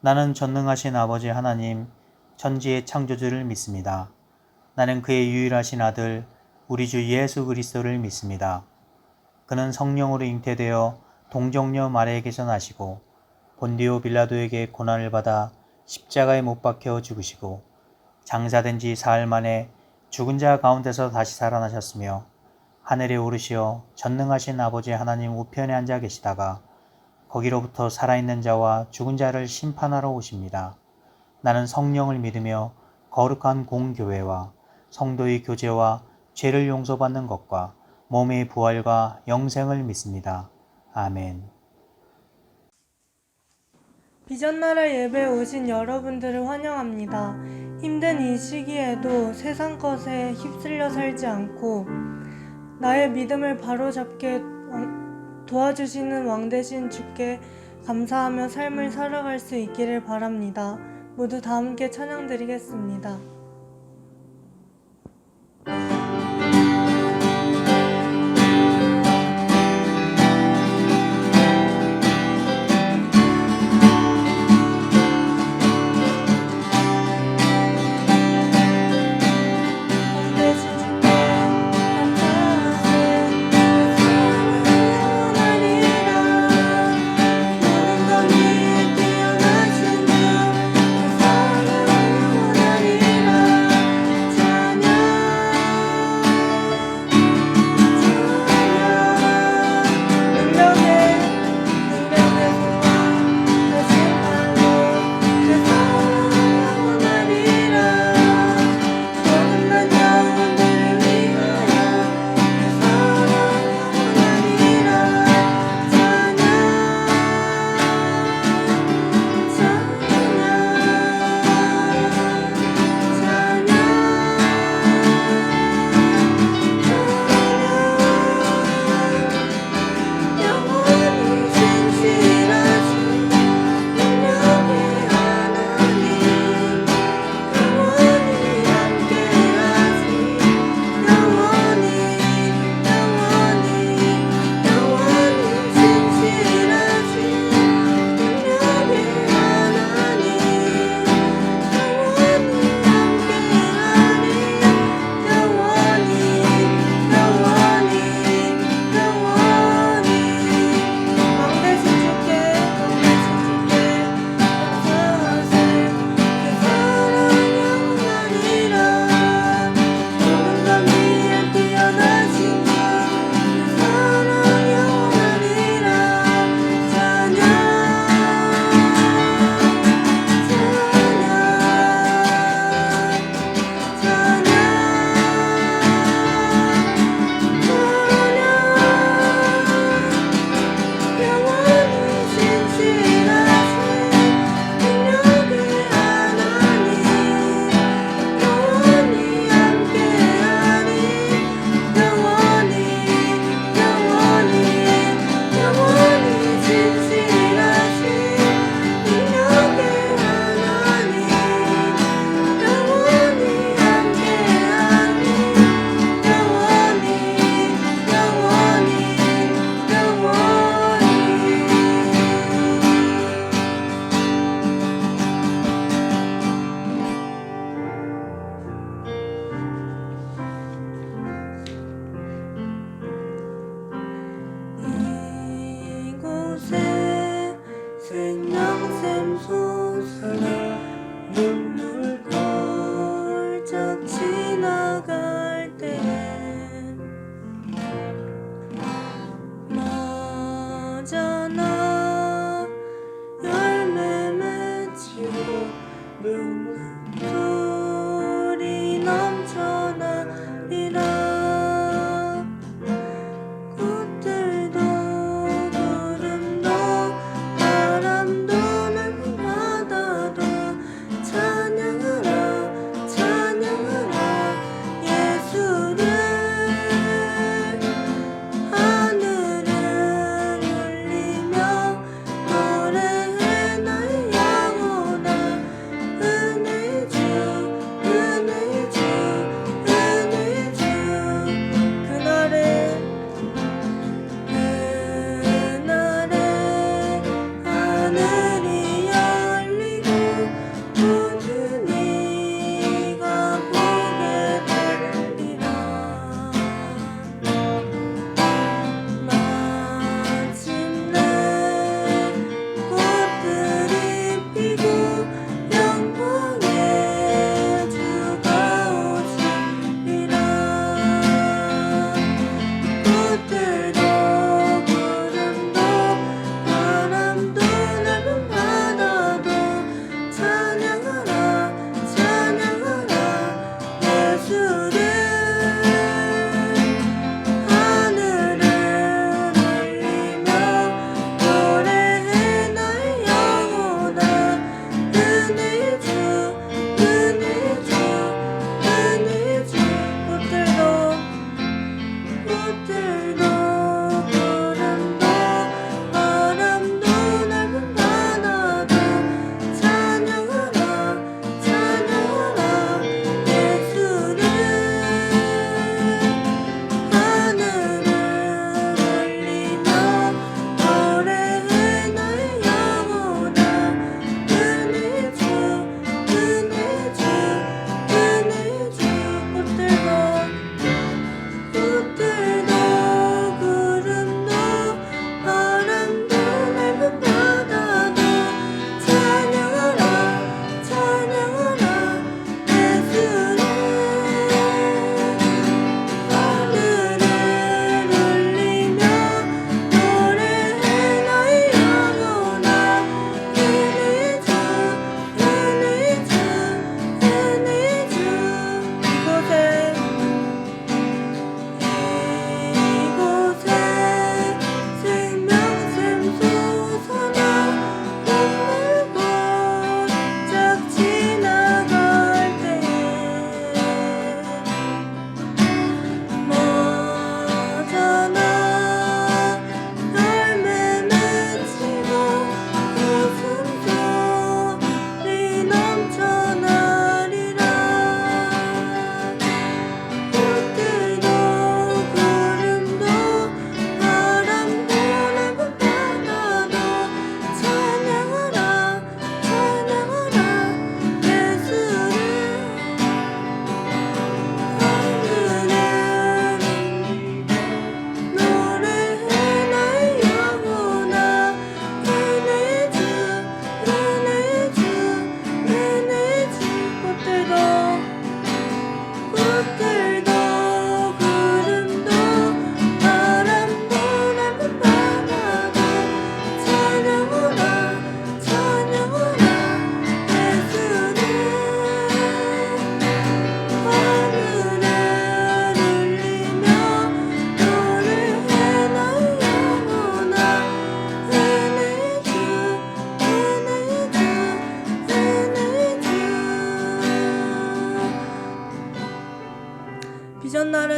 나는 전능하신 아버지 하나님, 천지의 창조주를 믿습니다. 나는 그의 유일하신 아들, 우리 주 예수 그리스도를 믿습니다. 그는 성령으로 잉태되어 동정녀 마리아에게서 나시고 본디오 빌라도에게 고난을 받아 십자가에 못 박혀 죽으시고 장사된 지 사흘 만에 죽은 자 가운데서 다시 살아나셨으며 하늘에 오르시어 전능하신 아버지 하나님 우편에 앉아 계시다가 거기로부터 살아있는 자와 죽은 자를 심판하러 오십니다. 나는 성령을 믿으며 거룩한 공교회와 성도의 교제와 죄를 용서받는 것과 몸의 부활과 영생을 믿습니다. 아멘. 비전나라 예배에 오신 여러분들을 환영합니다. 힘든 이 시기에도 세상 것에 휩쓸려 살지 않고 나의 믿음을 바로잡게 도와주시는 왕 되신 주께 감사하며 삶을 살아갈 수 있기를 바랍니다. 모두 다 함께 찬양 드리겠습니다. 그 사랑은 영원하리라.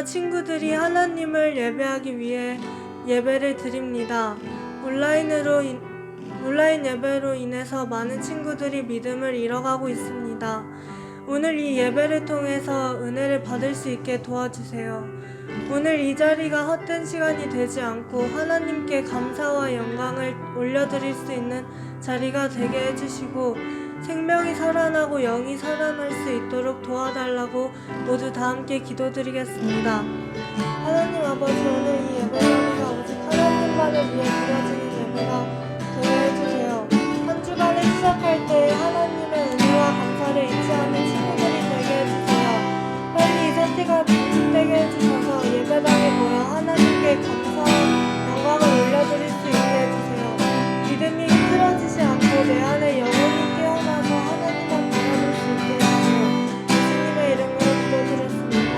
때마다 친구들이 하나님을 예배하기 위해 예배를 드립니다. 온라인 예배로 인해서 많은 친구들이 믿음을 잃어가고 있습니다. 오늘 이 예배를 통해서 은혜를 받을 수 있게 도와주세요. 오늘 이 자리가 헛된 시간이 되지 않고 하나님께 감사와 영광을 올려드릴 수 있는 자리가 되게 해주시고 생명이 살아나고 영이 살아날 수 있도록 도와달라고 모두 다 함께 기도드리겠습니다. 하나님 아버지, 오늘 이 예배 자리가 오직 하나님만을 위해 드려지는 예배가 되게 해주세요. 한 주간을 시작할 때 하나님의 은혜와 감사를 잊지 않는 친구들이 되게 해주세요. 빨리 이 사태가 진행되게 해주셔서 예배당에 모여 하나님께 감사와 영광을 올려드릴 수 있게 해주세요. 믿음이 흐트러지지 않고 내 안에 영혼이 깨어나서 하나님만 바라볼 수 있게 해주세요. 예수님의 이름으로 기도드렸습니다.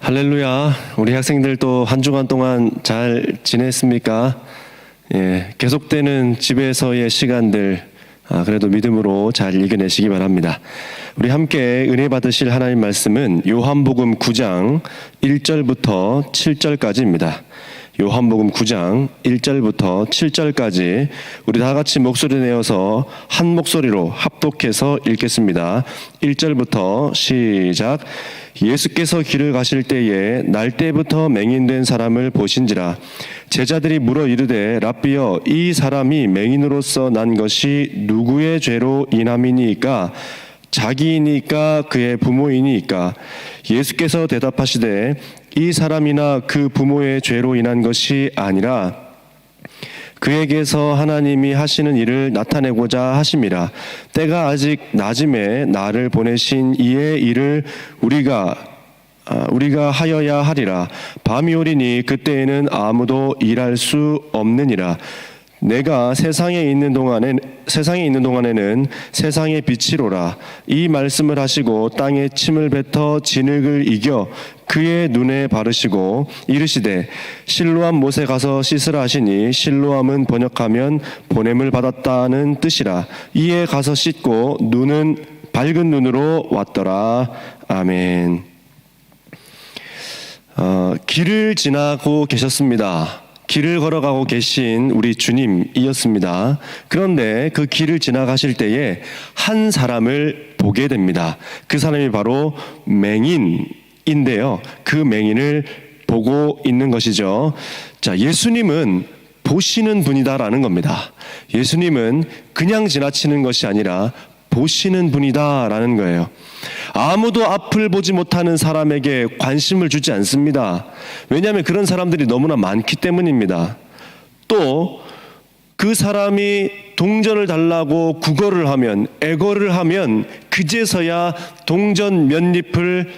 할렐루야. 우리 학생들 또 한 주간 동안 잘 지냈습니까? 계속되는 집에서의 시간들, 그래도 믿음으로 잘 이겨내시기 바랍니다. 우리 함께 은혜 받으실 하나님 말씀은 요한복음 9장 1절부터 7절까지입니다. 요한복음 9장 1절부터 7절까지 우리 다 같이 목소리 내어서 한 목소리로 합독해서 읽겠습니다. 1절부터 시작. 예수께서 길을 가실 때에 날 때부터 맹인된 사람을 보신지라. 제자들이 물어 이르되 랍비여, 이 사람이 맹인으로서 난 것이 누구의 죄로 인함이니이까? 자기이니까 그의 부모이니까? 예수께서 대답하시되 이 사람이나 그 부모의 죄로 인한 것이 아니라 그에게서 하나님이 하시는 일을 나타내고자 하심이라. 때가 아직 낮음에 나를 보내신 이의 일을 우리가 하여야 하리라. 밤이 오리니 그때에는 아무도 일할 수 없느니라. 내가 세상에 있는 동안에는 세상의 빛이로라. 이 말씀을 하시고 땅에 침을 뱉어 진흙을 이겨 그의 눈에 바르시고 이르시되 실로암 못에 가서 씻으라 하시니 실로암은 번역하면 보냄을 받았다는 뜻이라. 이에 가서 씻고 눈은 밝은 눈으로 왔더라. 아멘. 길을 지나고 계셨습니다. 길을 걸어가고 계신 우리 주님이었습니다. 그런데 그 길을 지나가실 때에 한 사람을 보게 됩니다. 그 사람이 바로 맹인인데요. 그 맹인을 보고 있는 것이죠. 자, 예수님은 보시는 분이다라는 겁니다. 예수님은 그냥 지나치는 것이 아니라 보시는 분이다라는 거예요. 아무도 앞을 보지 못하는 사람에게 관심을 주지 않습니다. 왜냐하면 그런 사람들이 너무나 많기 때문입니다. 또 그 사람이 동전을 달라고 구걸을 하면, 애걸을 하면 그제서야 동전 몇 잎을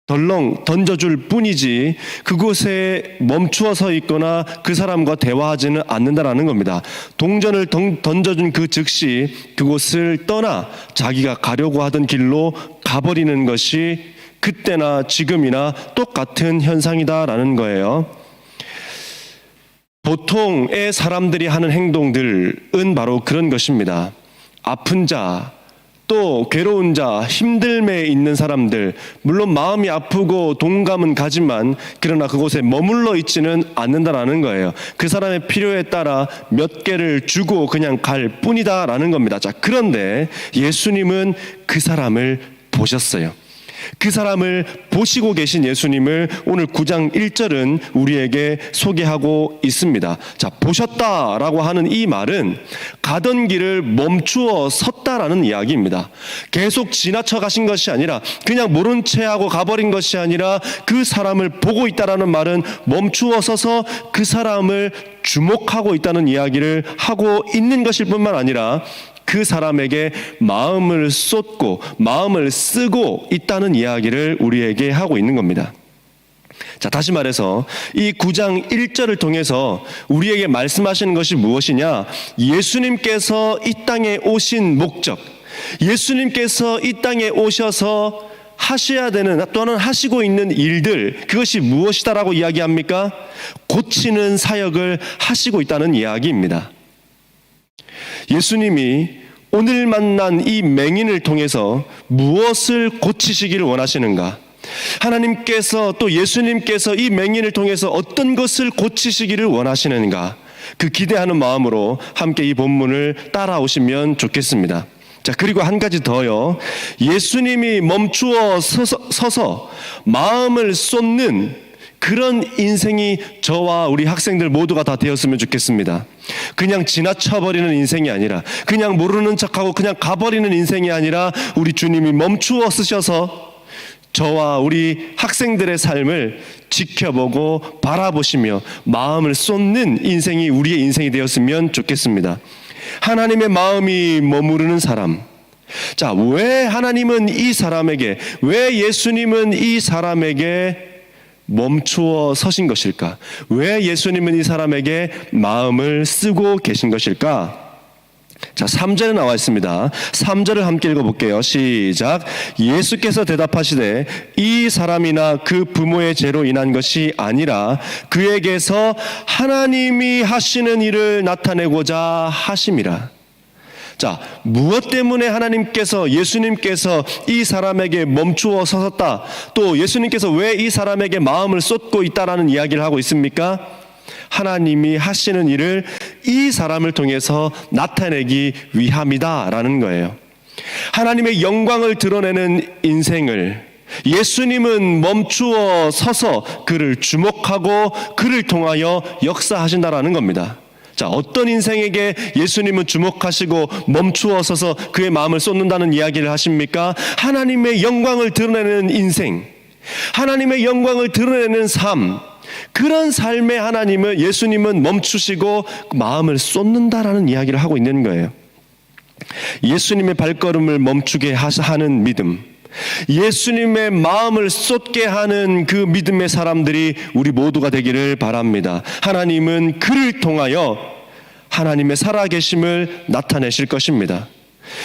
덜렁 던져줄 뿐이지 그곳에 멈추어 서 있거나 그 사람과 대화하지는 않는다라는 겁니다. 동전을 던져준 그 즉시 그곳을 떠나 자기가 가려고 하던 길로 가버리는 것이 그때나 지금이나 똑같은 현상이다라는 거예요. 보통의 사람들이 하는 행동들은 바로 그런 것입니다. 아픈 자, 또 괴로운 자, 힘듦에 있는 사람들, 물론 마음이 아프고 동감은 가지만 그러나 그곳에 머물러 있지는 않는다라는 거예요. 그 사람의 필요에 따라 몇 개를 주고 그냥 갈 뿐이다라는 겁니다. 자, 그런데 예수님은 그 사람을 보셨어요. 그 사람을 보시고 계신 예수님을 오늘 9장 1절은 우리에게 소개하고 있습니다. 자, 보셨다라고 하는 이 말은 가던 길을 멈추어 섰다라는 이야기입니다. 계속 지나쳐 가신 것이 아니라 그냥 모른 채 하고 가버린 것이 아니라 그 사람을 보고 있다라는 말은 멈추어 서서 그 사람을 주목하고 있다는 이야기를 하고 있는 것일 뿐만 아니라 그 사람에게 마음을 쏟고 마음을 쓰고 있다는 이야기를 우리에게 하고 있는 겁니다. 자, 다시 말해서 이 9장 1절을 통해서 우리에게 말씀하시는 것이 무엇이냐? 예수님께서 이 땅에 오신 목적, 예수님께서 이 땅에 오셔서 하셔야 되는 또는 하시고 있는 일들, 그것이 무엇이다라고 이야기합니까? 고치는 사역을 하시고 있다는 이야기입니다. 예수님이 오늘 만난 이 맹인을 통해서 무엇을 고치시기를 원하시는가? 하나님께서 또 예수님께서 이 맹인을 통해서 어떤 것을 고치시기를 원하시는가? 그 기대하는 마음으로 함께 이 본문을 따라오시면 좋겠습니다. 자, 그리고 한 가지 더요. 예수님이 멈추어 서서 마음을 쏟는 그런 인생이 저와 우리 학생들 모두가 다 되었으면 좋겠습니다. 그냥 지나쳐버리는 인생이 아니라, 그냥 모르는 척하고 그냥 가버리는 인생이 아니라, 우리 주님이 멈추어 쓰셔서 저와 우리 학생들의 삶을 지켜보고 바라보시며 마음을 쏟는 인생이 우리의 인생이 되었으면 좋겠습니다. 하나님의 마음이 머무르는 사람. 자, 왜 하나님은 이 사람에게, 왜 예수님은 이 사람에게 멈추어 서신 것일까? 왜 예수님은 이 사람에게 마음을 쓰고 계신 것일까? 자, 3절에 나와 있습니다. 3절을 함께 읽어볼게요. 시작. 예수께서 대답하시되 이 사람이나 그 부모의 죄로 인한 것이 아니라 그에게서 하나님이 하시는 일을 나타내고자 하심이라. 자, 무엇 때문에 하나님께서, 예수님께서 이 사람에게 멈추어 서셨다, 또 예수님께서 왜 이 사람에게 마음을 쏟고 있다라는 이야기를 하고 있습니까? 하나님이 하시는 일을 이 사람을 통해서 나타내기 위함이다라는 거예요. 하나님의 영광을 드러내는 인생을 예수님은 멈추어 서서 그를 주목하고 그를 통하여 역사하신다라는 겁니다. 자, 어떤 인생에게 예수님은 주목하시고 멈추어 서서 그의 마음을 쏟는다는 이야기를 하십니까? 하나님의 영광을 드러내는 인생, 하나님의 영광을 드러내는 삶, 그런 삶에 하나님은, 예수님은 멈추시고 마음을 쏟는다라는 이야기를 하고 있는 거예요. 예수님의 발걸음을 멈추게 하는 믿음, 예수님의 마음을 쏟게 하는 그 믿음의 사람들이 우리 모두가 되기를 바랍니다. 하나님은 그를 통하여 하나님의 살아계심을 나타내실 것입니다.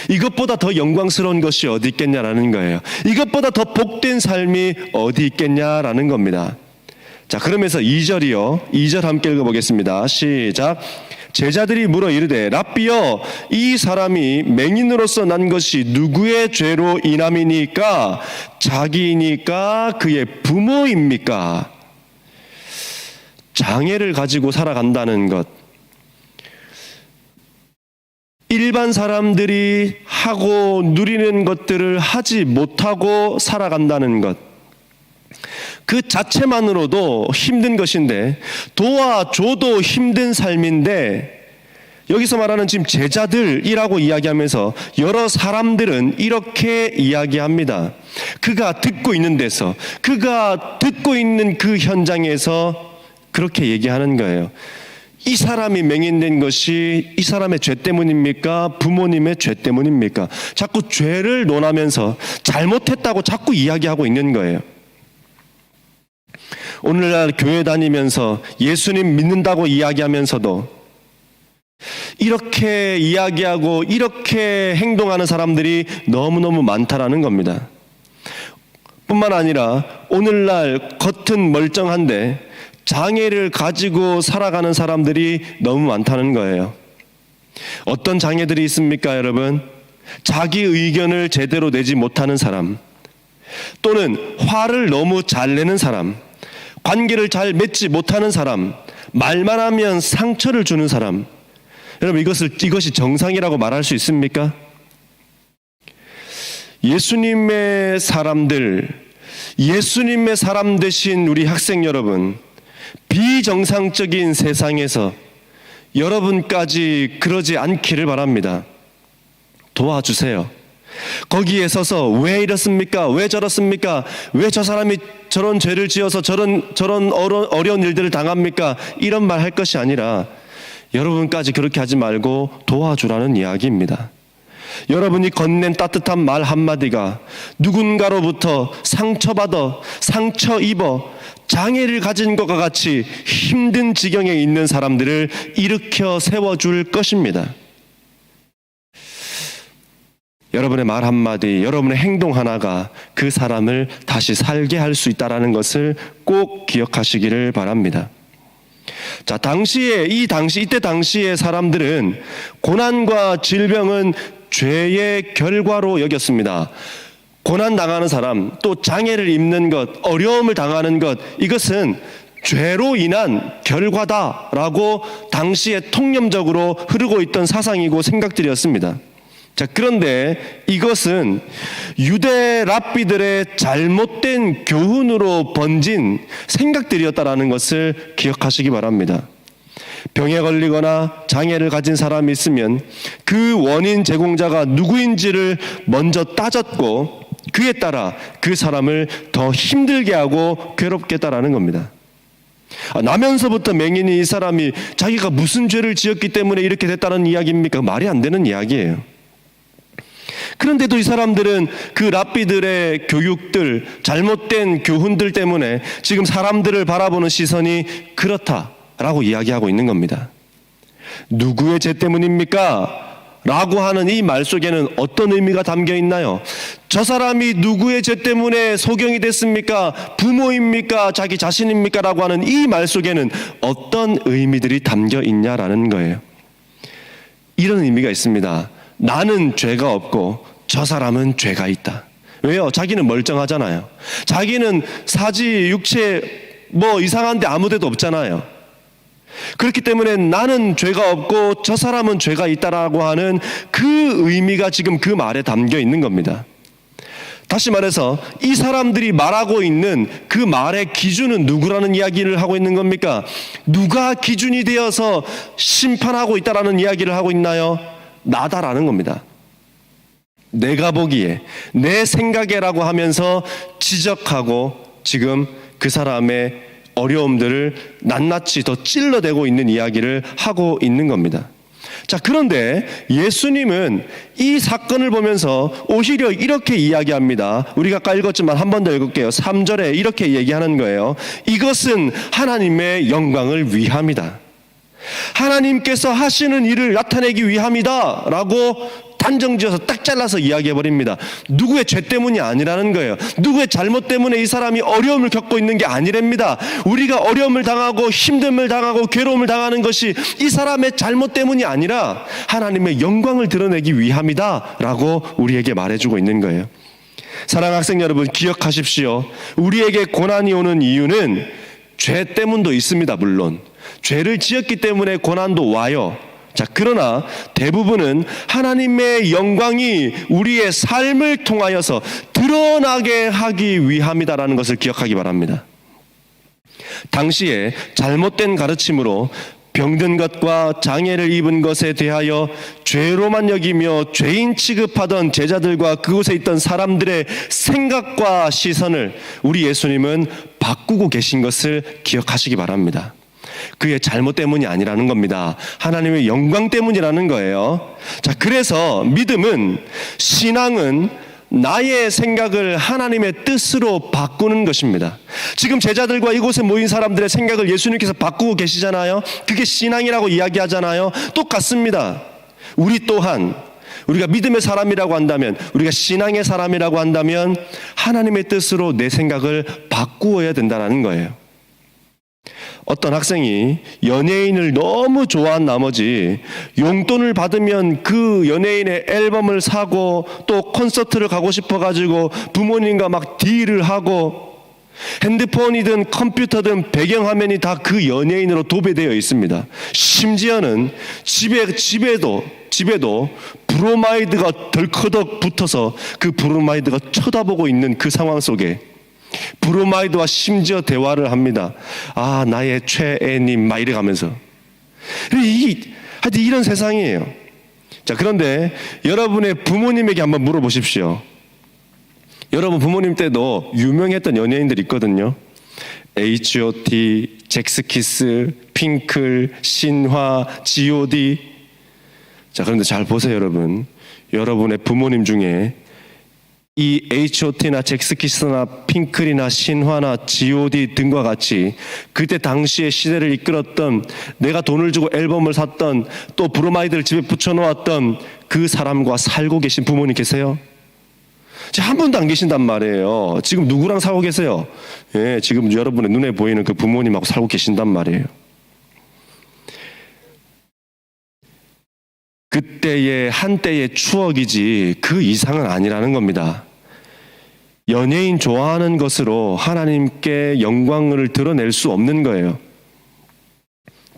이것보다 더 영광스러운 것이 어디 있겠냐라는 거예요. 이것보다 더 복된 삶이 어디 있겠냐라는 겁니다. 자, 그러면서 2절이요. 2절 함께 읽어보겠습니다. 시작. 제자들이 물어 이르되 랍비여, 이 사람이 맹인으로서 난 것이 누구의 죄로 인함이니까? 자기이니까 그의 부모입니까? 장애를 가지고 살아간다는 것, 일반 사람들이 하고 누리는 것들을 하지 못하고 살아간다는 것, 그 자체만으로도 힘든 것인데, 도와줘도 힘든 삶인데, 여기서 말하는 지금 제자들이라고 이야기하면서 여러 사람들은 이렇게 이야기합니다. 그가 듣고 있는 데서, 그가 듣고 있는 그 현장에서 그렇게 얘기하는 거예요. 이 사람이 맹인된 것이 이 사람의 죄 때문입니까? 부모님의 죄 때문입니까? 자꾸 죄를 논하면서 잘못했다고 자꾸 이야기하고 있는 거예요. 오늘날 교회 다니면서 예수님 믿는다고 이야기하면서도 이렇게 이야기하고 이렇게 행동하는 사람들이 너무너무 많다라는 겁니다. 뿐만 아니라 오늘날 겉은 멀쩡한데 장애를 가지고 살아가는 사람들이 너무 많다는 거예요. 어떤 장애들이 있습니까, 여러분? 자기 의견을 제대로 내지 못하는 사람, 또는 화를 너무 잘 내는 사람, 관계를 잘 맺지 못하는 사람, 말만 하면 상처를 주는 사람. 여러분, 이것이 정상이라고 말할 수 있습니까? 예수님의 사람들, 예수님의 사람 되신 우리 학생 여러분, 비정상적인 세상에서 여러분까지 그러지 않기를 바랍니다. 도와주세요. 거기에 서서 왜 이렇습니까? 왜 저렇습니까? 왜 저 사람이 저런 죄를 지어서 저런 어려운 일들을 당합니까? 이런 말 할 것이 아니라 여러분까지 그렇게 하지 말고 도와주라는 이야기입니다. 여러분이 건넨 따뜻한 말 한마디가 누군가로부터 상처받아, 상처 입어 장애를 가진 것과 같이 힘든 지경에 있는 사람들을 일으켜 세워줄 것입니다. 여러분의 말 한마디, 여러분의 행동 하나가 그 사람을 다시 살게 할 수 있다는 것을 꼭 기억하시기를 바랍니다. 자, 이때 당시의 사람들은 고난과 질병은 죄의 결과로 여겼습니다. 고난 당하는 사람, 또 장애를 입는 것, 어려움을 당하는 것, 이것은 죄로 인한 결과다라고 당시에 통념적으로 흐르고 있던 사상이고 생각들이었습니다. 자, 그런데 이것은 유대 랍비들의 잘못된 교훈으로 번진 생각들이었다라는 것을 기억하시기 바랍니다. 병에 걸리거나 장애를 가진 사람이 있으면 그 원인 제공자가 누구인지를 먼저 따졌고 그에 따라 그 사람을 더 힘들게 하고 괴롭게 했다라는 겁니다. 나면서부터 맹인이 이 사람이 자기가 무슨 죄를 지었기 때문에 이렇게 됐다는 이야기입니까? 말이 안 되는 이야기예요. 그런데도 이 사람들은 그 랍비들의 교육들, 잘못된 교훈들 때문에 지금 사람들을 바라보는 시선이 그렇다라고 이야기하고 있는 겁니다. 누구의 죄 때문입니까? 라고 하는 이 말 속에는 어떤 의미가 담겨 있나요? 저 사람이 누구의 죄 때문에 소경이 됐습니까? 부모입니까? 자기 자신입니까? 라고 하는 이 말 속에는 어떤 의미들이 담겨 있냐라는 거예요. 이런 의미가 있습니다. 나는 죄가 없고 저 사람은 죄가 있다. 왜요? 자기는 멀쩡하잖아요. 자기는 사지, 육체 이상한데 아무 데도 없잖아요. 그렇기 때문에 나는 죄가 없고 저 사람은 죄가 있다라고 하는 그 의미가 지금 그 말에 담겨 있는 겁니다. 다시 말해서 이 사람들이 말하고 있는 그 말의 기준은 누구라는 이야기를 하고 있는 겁니까? 누가 기준이 되어서 심판하고 있다라는 이야기를 하고 있나요? 나다라는 겁니다. 내가 보기에, 내 생각에라고 하면서 지적하고 지금 그 사람의 어려움들을 낱낱이 더 찔러대고 있는 이야기를 하고 있는 겁니다. 자, 그런데 예수님은 이 사건을 보면서 오히려 이렇게 이야기합니다. 우리가 아까 읽었지만 한 번 더 읽을게요. 3절에 이렇게 얘기하는 거예요. 이것은 하나님의 영광을 위함이다. 하나님께서 하시는 일을 나타내기 위함이다 라고 단정지어서 딱 잘라서 이야기해버립니다. 누구의 죄 때문이 아니라는 거예요. 누구의 잘못 때문에 이 사람이 어려움을 겪고 있는 게 아니랍니다. 우리가 어려움을 당하고 힘듦을 당하고 괴로움을 당하는 것이 이 사람의 잘못 때문이 아니라 하나님의 영광을 드러내기 위함이다 라고 우리에게 말해주고 있는 거예요. 사랑하는 학생 여러분, 기억하십시오. 우리에게 고난이 오는 이유는 죄 때문도 있습니다. 물론 죄를 지었기 때문에 고난도 와요. 자, 그러나 대부분은 하나님의 영광이 우리의 삶을 통하여서 드러나게 하기 위함이다라는 것을 기억하기 바랍니다. 당시에 잘못된 가르침으로 병든 것과 장애를 입은 것에 대하여 죄로만 여기며 죄인 취급하던 제자들과 그곳에 있던 사람들의 생각과 시선을 우리 예수님은 바꾸고 계신 것을 기억하시기 바랍니다. 그의 잘못 때문이 아니라는 겁니다. 하나님의 영광 때문이라는 거예요. 자, 그래서 믿음은, 신앙은 나의 생각을 하나님의 뜻으로 바꾸는 것입니다. 지금 제자들과 이곳에 모인 사람들의 생각을 예수님께서 바꾸고 계시잖아요. 그게 신앙이라고 이야기하잖아요. 똑같습니다. 우리 또한 우리가 믿음의 사람이라고 한다면, 우리가 신앙의 사람이라고 한다면 하나님의 뜻으로 내 생각을 바꾸어야 된다는 거예요. 어떤 학생이 연예인을 너무 좋아한 나머지 용돈을 받으면 그 연예인의 앨범을 사고 또 콘서트를 가고 싶어가지고 부모님과 막 딜을 하고 핸드폰이든 컴퓨터든 배경화면이 다 그 연예인으로 도배되어 있습니다. 심지어는 집에도 브로마이드가 덜커덕 붙어서 그 브로마이드가 쳐다보고 있는 그 상황 속에 브로마이드와 심지어 대화를 합니다. 아, 나의 최애님 막 이래가면서. 하여튼 이런 세상이에요. 자, 그런데 여러분의 부모님에게 한번 물어보십시오. 여러분 부모님 때도 유명했던 연예인들 있거든요. H.O.T, 잭스키스, 핑클, 신화, G.O.D. 자, 그런데 잘 보세요, 여러분. 여러분의 부모님 중에 이 H.O.T나 잭스키스나 핑클이나 신화나 G.O.D 등과 같이 그때 당시의 시대를 이끌었던, 내가 돈을 주고 앨범을 샀던, 또 브로마이드를 집에 붙여놓았던 그 사람과 살고 계신 부모님 계세요? 지금 한 분도 안 계신단 말이에요. 지금 누구랑 살고 계세요? 예, 지금 여러분의 눈에 보이는 그 부모님하고 살고 계신단 말이에요. 그때의 한때의 추억이지 그 이상은 아니라는 겁니다. 연예인 좋아하는 것으로 하나님께 영광을 드러낼 수 없는 거예요.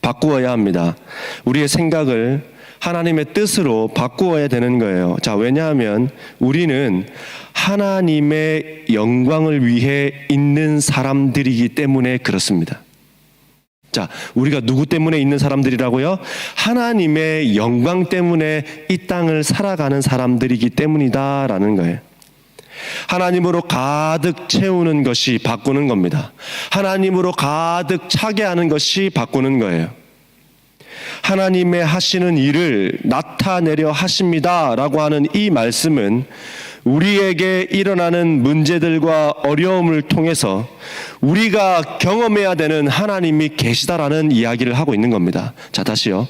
바꾸어야 합니다. 우리의 생각을 하나님의 뜻으로 바꾸어야 되는 거예요. 자, 왜냐하면 우리는 하나님의 영광을 위해 있는 사람들이기 때문에 그렇습니다. 자, 우리가 누구 때문에 있는 사람들이라고요? 하나님의 영광 때문에 이 땅을 살아가는 사람들이기 때문이다라는 거예요. 하나님으로 가득 채우는 것이 바꾸는 겁니다. 하나님으로 가득 차게 하는 것이 바꾸는 거예요. 하나님의 하시는 일을 나타내려 하십니다라고 하는 이 말씀은 우리에게 일어나는 문제들과 어려움을 통해서 우리가 경험해야 되는 하나님이 계시다라는 이야기를 하고 있는 겁니다. 자, 다시요.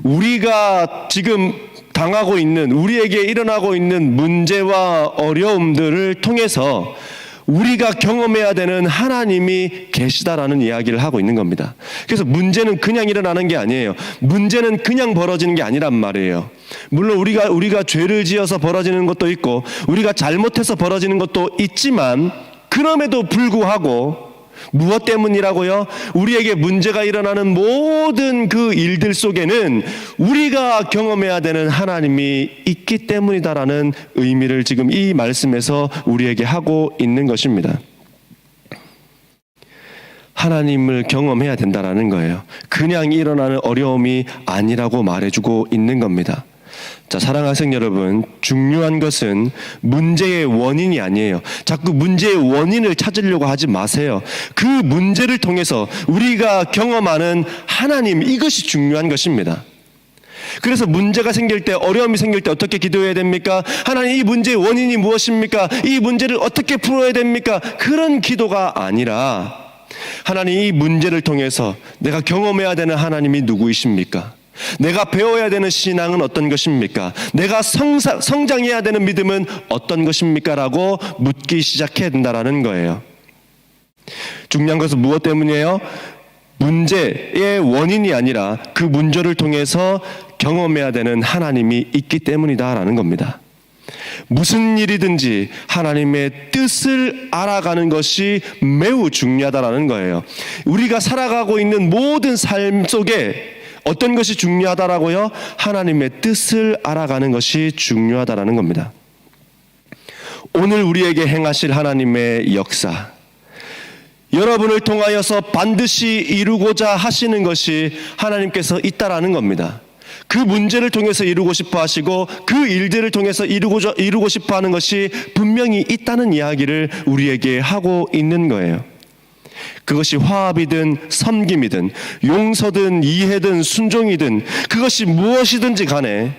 우리가 지금 당하고 있는, 우리에게 일어나고 있는 문제와 어려움들을 통해서 우리가 경험해야 되는 하나님이 계시다라는 이야기를 하고 있는 겁니다. 그래서 문제는 그냥 일어나는 게 아니에요. 문제는 그냥 벌어지는 게 아니란 말이에요. 물론 우리가 죄를 지어서 벌어지는 것도 있고 우리가 잘못해서 벌어지는 것도 있지만 그럼에도 불구하고 무엇 때문이라고요? 우리에게 문제가 일어나는 모든 그 일들 속에는 우리가 경험해야 되는 하나님이 있기 때문이다라는 의미를 지금 이 말씀에서 우리에게 하고 있는 것입니다. 하나님을 경험해야 된다라는 거예요. 그냥 일어나는 어려움이 아니라고 말해주고 있는 겁니다. 자, 사랑하는 학생 여러분, 중요한 것은 문제의 원인이 아니에요. 자꾸 문제의 원인을 찾으려고 하지 마세요. 그 문제를 통해서 우리가 경험하는 하나님, 이것이 중요한 것입니다. 그래서 문제가 생길 때, 어려움이 생길 때 어떻게 기도해야 됩니까? 하나님, 이 문제의 원인이 무엇입니까? 이 문제를 어떻게 풀어야 됩니까? 그런 기도가 아니라 하나님, 이 문제를 통해서 내가 경험해야 되는 하나님이 누구이십니까? 내가 배워야 되는 신앙은 어떤 것입니까? 내가 성장해야 되는 믿음은 어떤 것입니까? 라고 묻기 시작해야 된다는 거예요. 중요한 것은 무엇 때문이에요? 문제의 원인이 아니라 그 문제를 통해서 경험해야 되는 하나님이 있기 때문이다라는 겁니다. 무슨 일이든지 하나님의 뜻을 알아가는 것이 매우 중요하다라는 거예요. 우리가 살아가고 있는 모든 삶 속에 어떤 것이 중요하다라고요? 하나님의 뜻을 알아가는 것이 중요하다라는 겁니다. 오늘 우리에게 행하실 하나님의 역사, 여러분을 통하여서 반드시 이루고자 하시는 것이 하나님께서 있다라는 겁니다. 그 문제를 통해서 이루고 싶어 하시고 그 일들을 통해서 이루고 싶어 하는 것이 분명히 있다는 이야기를 우리에게 하고 있는 거예요. 그것이 화합이든 섬김이든 용서든 이해든 순종이든 그것이 무엇이든지 간에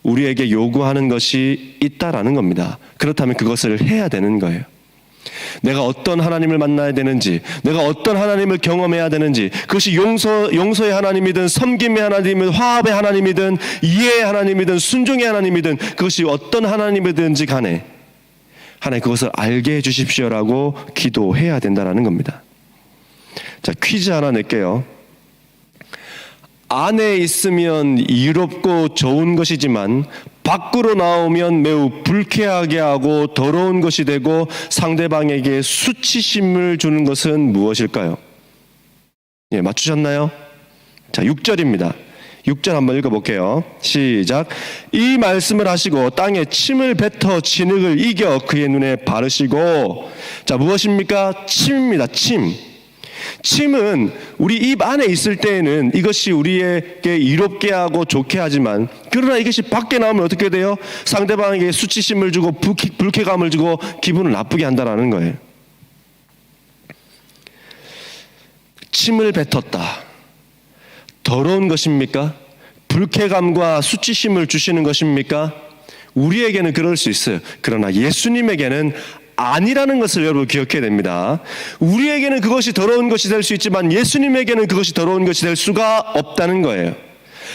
우리에게 요구하는 것이 있다라는 겁니다. 그렇다면 그것을 해야 되는 거예요. 내가 어떤 하나님을 만나야 되는지, 내가 어떤 하나님을 경험해야 되는지, 그것이 용서의 하나님이든 섬김의 하나님이든 화합의 하나님이든 이해의 하나님이든 순종의 하나님이든 그것이 어떤 하나님이든지 간에 하나님 그것을 알게 해 주십시오라고 기도해야 된다라는 겁니다. 자, 퀴즈 하나 낼게요. 안에 있으면 이롭고 좋은 것이지만 밖으로 나오면 매우 불쾌하게 하고 더러운 것이 되고 상대방에게 수치심을 주는 것은 무엇일까요? 예, 맞추셨나요? 자, 6절입니다. 6절 한번 읽어볼게요. 시작. 이 말씀을 하시고 땅에 침을 뱉어 진흙을 이겨 그의 눈에 바르시고. 자, 무엇입니까? 침입니다. 침. 침은 우리 입 안에 있을 때에는 이것이 우리에게 이롭게 하고 좋게 하지만 그러나 이것이 밖에 나오면 어떻게 돼요? 상대방에게 수치심을 주고 불쾌감을 주고 기분을 나쁘게 한다라는 거예요. 침을 뱉었다. 더러운 것입니까? 불쾌감과 수치심을 주시는 것입니까? 우리에게는 그럴 수 있어요. 그러나 예수님에게는 아니라는 것을 여러분 기억해야 됩니다. 우리에게는 그것이 더러운 것이 될 수 있지만 예수님에게는 그것이 더러운 것이 될 수가 없다는 거예요.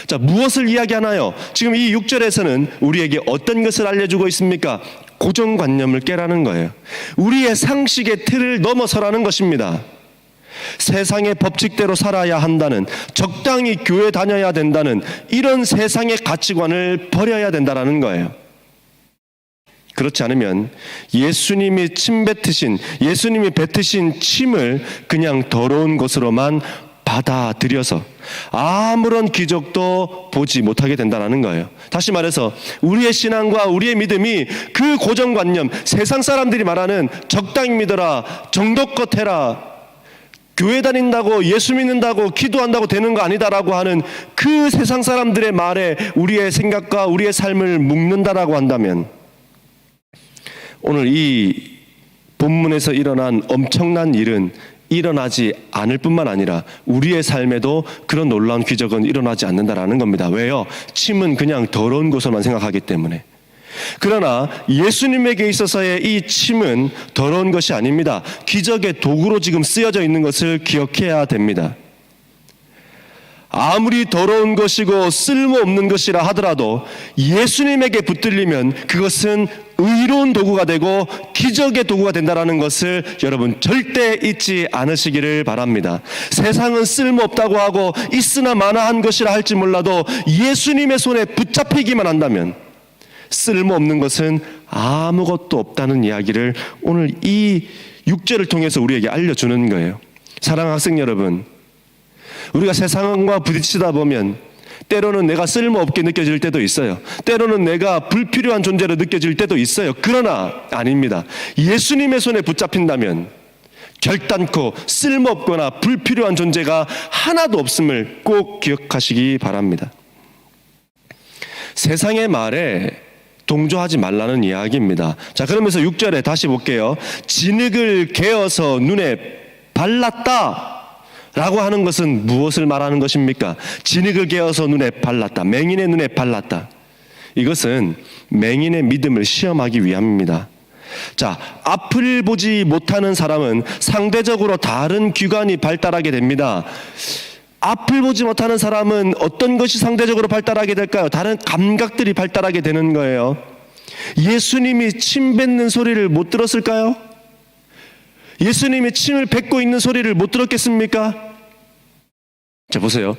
자, 무엇을 이야기하나요? 지금 이 6절에서는 우리에게 어떤 것을 알려주고 있습니까? 고정관념을 깨라는 거예요. 우리의 상식의 틀을 넘어서라는 것입니다. 세상의 법칙대로 살아야 한다는, 적당히 교회 다녀야 된다는 이런 세상의 가치관을 버려야 된다는 거예요. 그렇지 않으면 예수님이 예수님이 뱉으신 침을 그냥 더러운 것으로만 받아들여서 아무런 기적도 보지 못하게 된다는 거예요. 다시 말해서 우리의 신앙과 우리의 믿음이 그 고정관념, 세상 사람들이 말하는 적당히 믿어라, 정도껏 해라, 교회 다닌다고 예수 믿는다고 기도한다고 되는 거 아니다라고 하는 그 세상 사람들의 말에 우리의 생각과 우리의 삶을 묶는다라고 한다면, 오늘 이 본문에서 일어난 엄청난 일은 일어나지 않을 뿐만 아니라 우리의 삶에도 그런 놀라운 기적은 일어나지 않는다라는 겁니다. 왜요? 침은 그냥 더러운 것으로만 생각하기 때문에. 그러나 예수님에게 있어서의 이 침은 더러운 것이 아닙니다. 기적의 도구로 지금 쓰여져 있는 것을 기억해야 됩니다. 아무리 더러운 것이고 쓸모없는 것이라 하더라도 예수님에게 붙들리면 그것은 의로운 도구가 되고 기적의 도구가 된다는 것을 여러분 절대 잊지 않으시기를 바랍니다. 세상은 쓸모없다고 하고 있으나 마나한 것이라 할지 몰라도 예수님의 손에 붙잡히기만 한다면 쓸모없는 것은 아무것도 없다는 이야기를 오늘 이 6절을 통해서 우리에게 알려주는 거예요. 사랑하는 학생 여러분, 우리가 세상과 부딪히다 보면 때로는 내가 쓸모없게 느껴질 때도 있어요. 때로는 내가 불필요한 존재로 느껴질 때도 있어요. 그러나 아닙니다. 예수님의 손에 붙잡힌다면 결단코 쓸모없거나 불필요한 존재가 하나도 없음을 꼭 기억하시기 바랍니다. 세상의 말에 동조하지 말라는 이야기입니다. 자, 그러면서 6절에 다시 볼게요. 진흙을 개어서 눈에 발랐다 라고 하는 것은 무엇을 말하는 것입니까? 진흙을 개어서 눈에 발랐다. 맹인의 눈에 발랐다. 이것은 맹인의 믿음을 시험하기 위함입니다. 자, 앞을 보지 못하는 사람은 상대적으로 다른 귀관이 발달하게 됩니다. 앞을 보지 못하는 사람은 어떤 것이 상대적으로 발달하게 될까요? 다른 감각들이 발달하게 되는 거예요. 예수님이 침 뱉는 소리를 못 들었을까요? 예수님이 침을 뱉고 있는 소리를 못 들었겠습니까? 자, 보세요.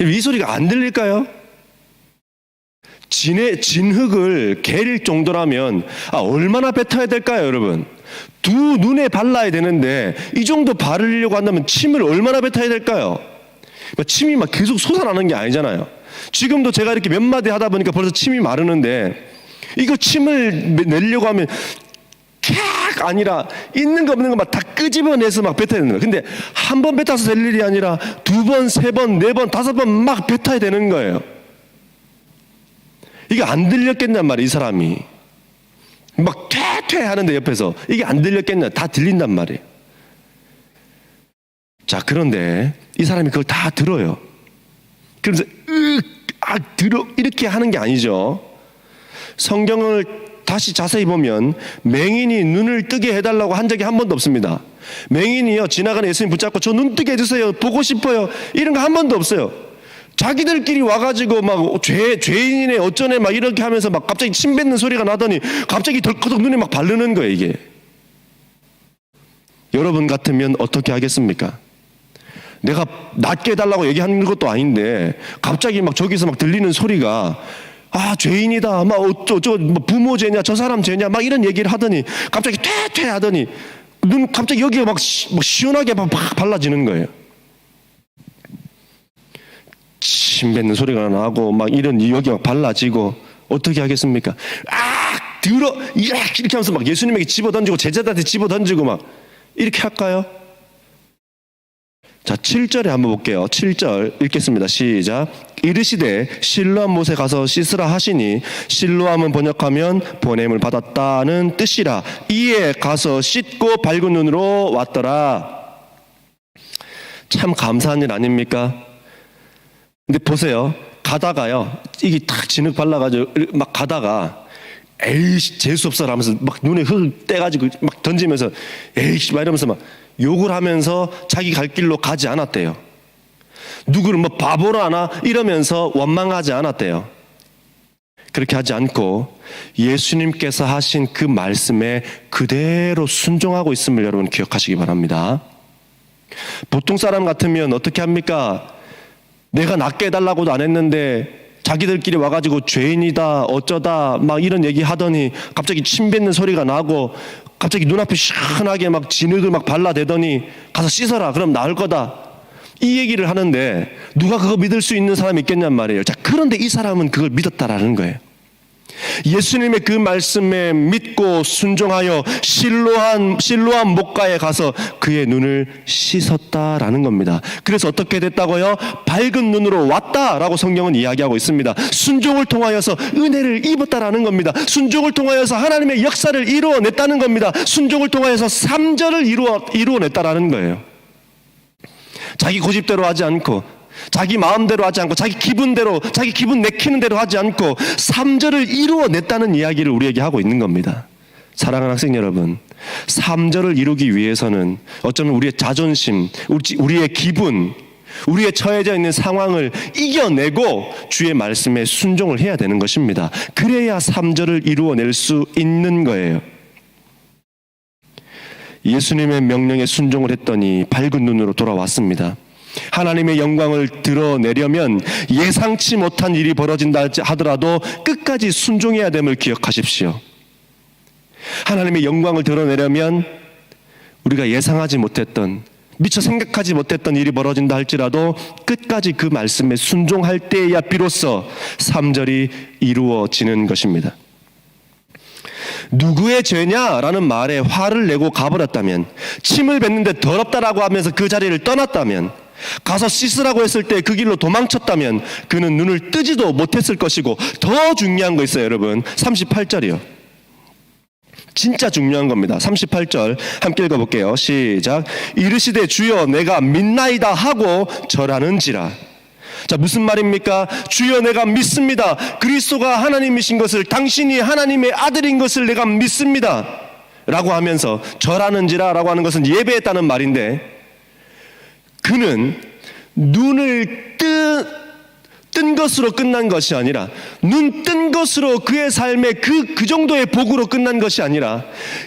이 소리가 안 들릴까요? 진흙을 개릴 정도라면 얼마나 뱉어야 될까요, 여러분? 두 눈에 발라야 되는데 이 정도 바르려고 한다면 침을 얼마나 뱉어야 될까요? 침이 막 계속 솟아나는 게 아니잖아요. 지금도 제가 이렇게 몇 마디 하다 보니까 벌써 침이 마르는데, 이거 침을 내려고 하면 캬 아니라 있는 거 없는 거 막 다 끄집어내서 막 뱉어야 되는 거예요. 근데 한 번 뱉어서 될 일이 아니라 두 번, 세 번, 네 번, 다섯 번 막 뱉어야 되는 거예요. 이게 안 들렸겠냔 말이에요. 이 사람이 막 퇴퇴 하는데 옆에서 이게 안 들렸겠냐? 다 들린단 말이에요. 자, 그런데 이 사람이 그걸 다 들어요. 그러면서 들어 이렇게 하는 게 아니죠. 성경을 다시 자세히 보면 맹인이 눈을 뜨게 해달라고 한 적이 한 번도 없습니다. 맹인이요, 지나가는 예수님 붙잡고 저 눈 뜨게 해주세요, 보고 싶어요, 이런 거 한 번도 없어요. 자기들끼리 와가지고 막 죄인이네 어쩌네 막 이렇게 하면서 막 갑자기 침 뱉는 소리가 나더니 갑자기 덜커덕 눈에 막 바르는 거예요. 이게 여러분 같으면 어떻게 하겠습니까? 내가 낫게 해달라고 얘기하는 것도 아닌데 갑자기 막 저기서 막 들리는 소리가 죄인이다, 막 어쩌 뭐 부모 죄냐, 저 사람 죄냐, 막 이런 얘기를 하더니 갑자기 퇴퇴 하더니 눈 갑자기 여기가 막 시원하게 막 발라지는 거예요. 침 뱉는 소리가 나고 막 이런 여기 막 발라지고 어떻게 하겠습니까? 들어 이렇게 하면서 막 예수님에게 집어 던지고 제자들한테 집어 던지고 막 이렇게 할까요? 자, 7절에 한번 볼게요. 7절 읽겠습니다. 시작. 이르시되 실로암 못에 가서 씻으라 하시니, 실로암은 번역하면 보냄을 받았다는 뜻이라. 이에 가서 씻고 밝은 눈으로 왔더라. 참 감사한 일 아닙니까? 근데 보세요. 가다가요, 이게 탁 진흙 발라가지고 막 가다가 에이씨 재수없어라 하면서 막 눈에 흙 떼가지고 막 던지면서 에이씨 막 이러면서 막 욕을 하면서 자기 갈 길로 가지 않았대요. 누구를 뭐 바보로 하나 이러면서 원망하지 않았대요. 그렇게 하지 않고 예수님께서 하신 그 말씀에 그대로 순종하고 있음을 여러분 기억하시기 바랍니다. 보통 사람 같으면 어떻게 합니까? 내가 낫게 해달라고도 안 했는데 자기들끼리 와가지고 죄인이다 어쩌다 막 이런 얘기 하더니 갑자기 침 뱉는 소리가 나고 갑자기 눈앞에 시원하게 막 진흙을 막 발라대더니 가서 씻어라 그럼 나을 거다 이 얘기를 하는데 누가 그거 믿을 수 있는 사람이 있겠냔 말이에요. 자, 그런데 이 사람은 그걸 믿었다라는 거예요. 예수님의 그 말씀에 믿고 순종하여 실로암 목가에 가서 그의 눈을 씻었다라는 겁니다. 그래서 어떻게 됐다고요? 밝은 눈으로 왔다라고 성경은 이야기하고 있습니다. 순종을 통하여서 은혜를 입었다라는 겁니다. 순종을 통하여서 하나님의 역사를 이루어냈다는 겁니다. 순종을 통하여서 3절을 이루어냈다라는 거예요. 자기 고집대로 하지 않고 자기 마음대로 하지 않고 자기 기분대로 자기 기분 내키는 대로 하지 않고 3절을 이루어냈다는 이야기를 우리에게 하고 있는 겁니다. 사랑하는 학생 여러분, 3절을 이루기 위해서는 어쩌면 우리의 자존심, 우리의 기분, 우리의 처해져 있는 상황을 이겨내고 주의 말씀에 순종을 해야 되는 것입니다. 그래야 3절을 이루어낼 수 있는 거예요. 예수님의 명령에 순종을 했더니 밝은 눈으로 돌아왔습니다. 하나님의 영광을 드러내려면 예상치 못한 일이 벌어진다 하더라도 끝까지 순종해야 됨을 기억하십시오. 하나님의 영광을 드러내려면 우리가 예상하지 못했던 미처 생각하지 못했던 일이 벌어진다 할지라도 끝까지 그 말씀에 순종할 때에야 비로소 3절이 이루어지는 것입니다. 누구의 죄냐라는 말에 화를 내고 가버렸다면, 침을 뱉는데 더럽다라고 하면서 그 자리를 떠났다면, 가서 씻으라고 했을 때 그 길로 도망쳤다면 그는 눈을 뜨지도 못했을 것이고, 더 중요한 거 있어요 여러분. 38절이요. 진짜 중요한 겁니다. 38절 함께 읽어볼게요. 시작. 이르시되 주여 내가 믿나이다 하고 절하는지라. 자, 무슨 말입니까? 주여 내가 믿습니다. 그리스도가 하나님이신 것을, 당신이 하나님의 아들인 것을 내가 믿습니다 라고 하면서 절하는지라 라고 하는 것은 예배했다는 말인데, 그는 눈을 뜬 것으로 끝난 것이 아니라, 눈 뜬 것으로 그의 삶의 그 정도의 복으로 끝난 것이 아니라,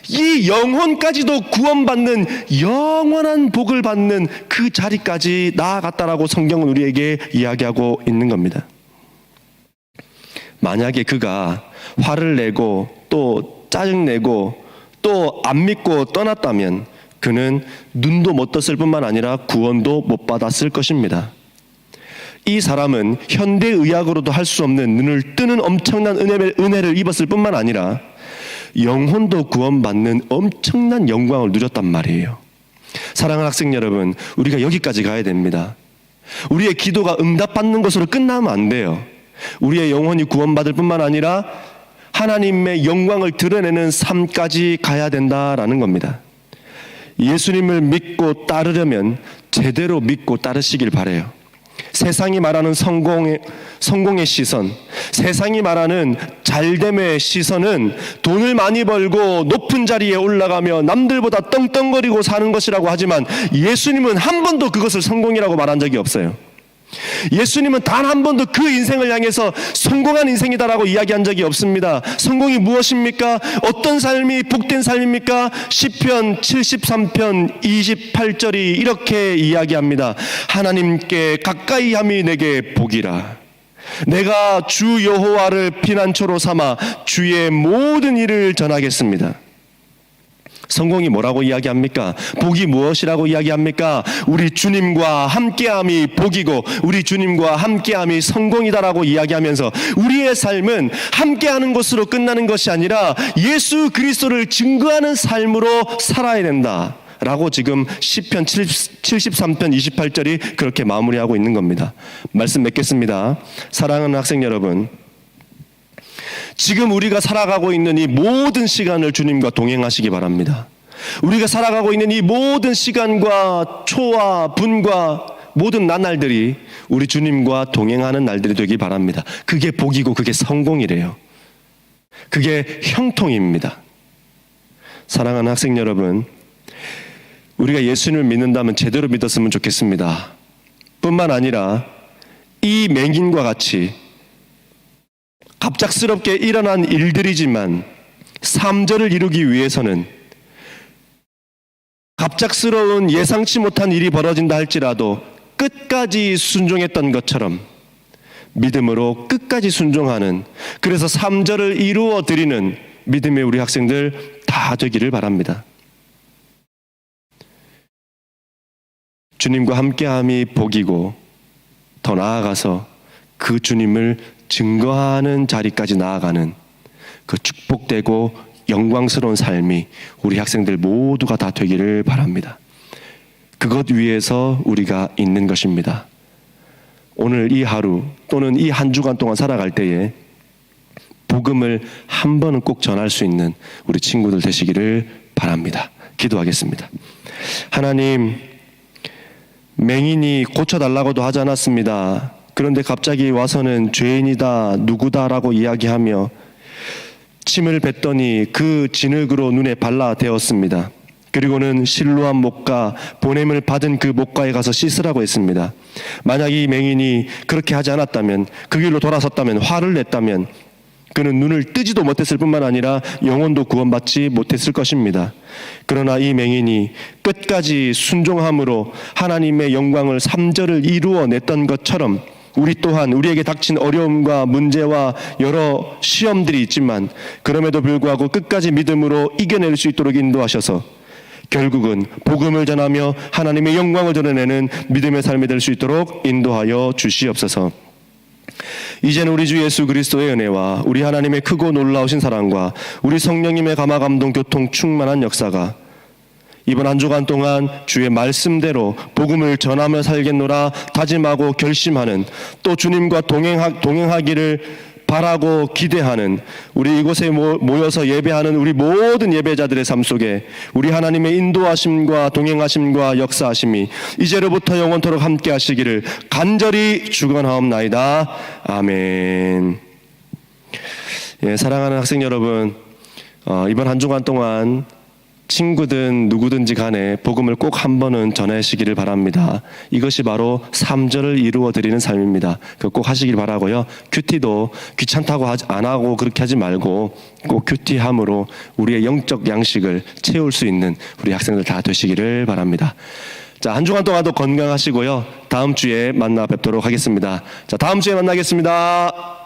이 영혼까지도 구원받는 영원한 복을 받는 그 자리까지 나아갔다라고 성경은 우리에게 이야기하고 있는 겁니다. 만약에 그가 화를 내고 또 짜증내고 또 안 믿고 떠났다면 그는 눈도 못 떴을 뿐만 아니라 구원도 못 받았을 것입니다. 이 사람은 현대의학으로도 할 수 없는 눈을 뜨는 엄청난 은혜를 입었을 뿐만 아니라 영혼도 구원받는 엄청난 영광을 누렸단 말이에요. 사랑하는 학생 여러분, 우리가 여기까지 가야 됩니다. 우리의 기도가 응답받는 것으로 끝나면 안 돼요. 우리의 영혼이 구원받을 뿐만 아니라 하나님의 영광을 드러내는 삶까지 가야 된다라는 겁니다. 예수님을 믿고 따르려면 제대로 믿고 따르시길 바라요. 세상이 말하는 성공의 시선, 세상이 말하는 잘됨의 시선은 돈을 많이 벌고 높은 자리에 올라가며 남들보다 떵떵거리고 사는 것이라고 하지만, 예수님은 한 번도 그것을 성공이라고 말한 적이 없어요. 예수님은 단 한 번도 그 인생을 향해서 성공한 인생이다라고 이야기한 적이 없습니다. 성공이 무엇입니까? 어떤 삶이 복된 삶입니까? 시편 73편 28절이 이렇게 이야기합니다. 하나님께 가까이함이 내게 복이라. 내가 주 여호와를 피난처로 삼아 주의 모든 일을 전하겠습니다. 성공이 뭐라고 이야기합니까? 복이 무엇이라고 이야기합니까? 우리 주님과 함께함이 복이고 우리 주님과 함께함이 성공이다라고 이야기하면서, 우리의 삶은 함께하는 것으로 끝나는 것이 아니라 예수 그리스도를 증거하는 삶으로 살아야 된다 라고 지금 시편 73편 28절이 그렇게 마무리하고 있는 겁니다. 말씀 맺겠습니다. 사랑하는 학생 여러분, 지금 우리가 살아가고 있는 이 모든 시간을 주님과 동행하시기 바랍니다. 우리가 살아가고 있는 이 모든 시간과 초와 분과 모든 나날들이 우리 주님과 동행하는 날들이 되기 바랍니다. 그게 복이고 그게 성공이래요. 그게 형통입니다. 사랑하는 학생 여러분, 우리가 예수님을 믿는다면 제대로 믿었으면 좋겠습니다. 뿐만 아니라 이 맹인과 같이 갑작스럽게 일어난 일들이지만 3절을 이루기 위해서는 갑작스러운 예상치 못한 일이 벌어진다 할지라도 끝까지 순종했던 것처럼 믿음으로 끝까지 순종하는, 그래서 3절을 이루어 드리는 믿음의 우리 학생들 다 되기를 바랍니다. 주님과 함께함이 복이고 더 나아가서 그 주님을 증거하는 자리까지 나아가는 그 축복되고 영광스러운 삶이 우리 학생들 모두가 다 되기를 바랍니다. 그것 위해서 우리가 있는 것입니다. 오늘 이 하루 또는 이 한 주간 동안 살아갈 때에 복음을 한 번은 꼭 전할 수 있는 우리 친구들 되시기를 바랍니다. 기도하겠습니다. 하나님, 맹인이 고쳐달라고도 하지 않았습니다. 그런데 갑자기 와서는 죄인이다, 누구다라고 이야기하며 침을 뱉더니 그 진흙으로 눈에 발라대었습니다. 그리고는 실로한 목과 보냄을 받은 그 목가에 가서 씻으라고 했습니다. 만약 이 맹인이 그렇게 하지 않았다면, 그 길로 돌아섰다면, 화를 냈다면 그는 눈을 뜨지도 못했을 뿐만 아니라 영혼도 구원받지 못했을 것입니다. 그러나 이 맹인이 끝까지 순종함으로 하나님의 영광을 3절을 이루어냈던 것처럼 우리 또한 우리에게 닥친 어려움과 문제와 여러 시험들이 있지만 그럼에도 불구하고 끝까지 믿음으로 이겨낼 수 있도록 인도하셔서 결국은 복음을 전하며 하나님의 영광을 드러내는 믿음의 삶이 될 수 있도록 인도하여 주시옵소서. 이제는 우리 주 예수 그리스도의 은혜와 우리 하나님의 크고 놀라우신 사랑과 우리 성령님의 감화 감동 교통 충만한 역사가 이번 한 주간 동안 주의 말씀대로 복음을 전하며 살겠노라 다짐하고 결심하는, 또 주님과 동행하기를 바라고 기대하는 우리 이곳에 모여서 예배하는 우리 모든 예배자들의 삶 속에 우리 하나님의 인도하심과 동행하심과 역사하심이 이제로부터 영원토록 함께 하시기를 간절히 축원하옵나이다. 아멘. 예, 사랑하는 학생 여러분, 이번 한 주간 동안 친구든 누구든지 간에 복음을 꼭 한 번은 전하시기를 바랍니다. 이것이 바로 3절을 이루어 드리는 삶입니다. 그거 꼭 하시길 바라고요. 큐티도 귀찮다고 안 하고 그렇게 하지 말고 꼭 큐티함으로 우리의 영적 양식을 채울 수 있는 우리 학생들 다 되시기를 바랍니다. 자, 한 주간 동안도 건강하시고요. 다음 주에 만나 뵙도록 하겠습니다. 자, 다음 주에 만나겠습니다.